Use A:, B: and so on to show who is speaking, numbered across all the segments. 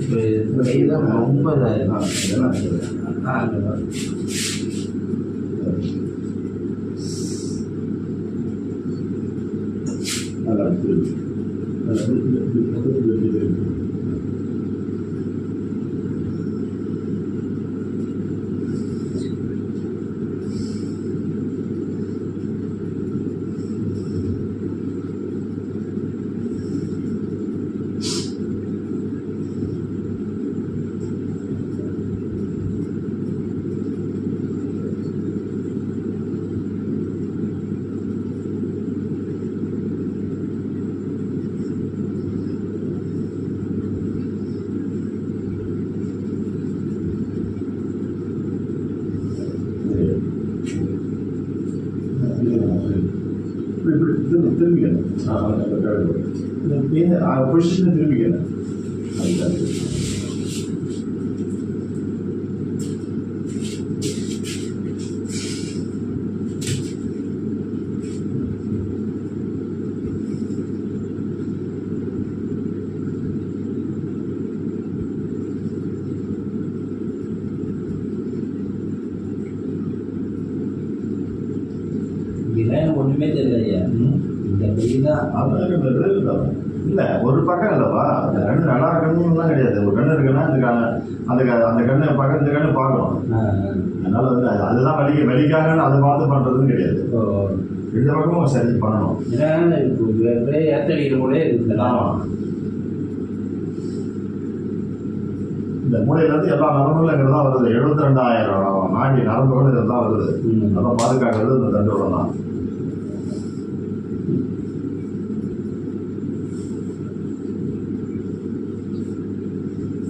A: இப்போ கைதான் ரொம்ப
B: திரும்பிக்கணும். பொசிஷன் திரும்பிக்கணும்.
A: ஒண்ணுமே தெரியலையா? இந்த
B: இல்லை ஒரு பக்கம் இல்லைப்பா, அந்த கண்ணு நல்லா இருக்கணும்லாம் கிடையாது. ஒரு கண்ணு இருக்குன்னா அந்த கண்ணை பார்க்க இந்த கண்ணு பார்க்கணும். அதனால வந்து அதுதான் வலிக்காகன்னு அதை பார்த்து பண்ணுறதுன்னு கிடையாது. ரெண்டு பக்கமும் சரி பண்ணணும்.
A: ஏன்னா இப்போ ஏத்தடிக்கிற கூட இருக்குதுல்ல.
B: இந்த மூளையிலேருந்து எல்லா நரம்புகளும் இங்கே தான் வருது. 72,000 நாடி நரம்புகள் இதில் தான் வருது. அதெல்லாம் பாதுகாக்கிறது இந்த தண்டோட தான்.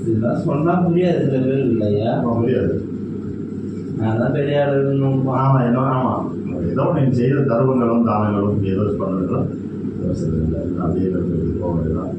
A: இதெல்லாம் சொன்னால் முடியாது, சில பேர் இல்லையா?
B: முடியாது.
A: நான் தான் பெரிய ஆளுன்னு.
B: ஆமாம், என்ன ஆமாம், ஏதோ நீங்கள் செய்கிற தர்மங்களும் தானங்களும் ஏதோ பண்ணுறதும் அப்படியே போக வேண்டியதான்.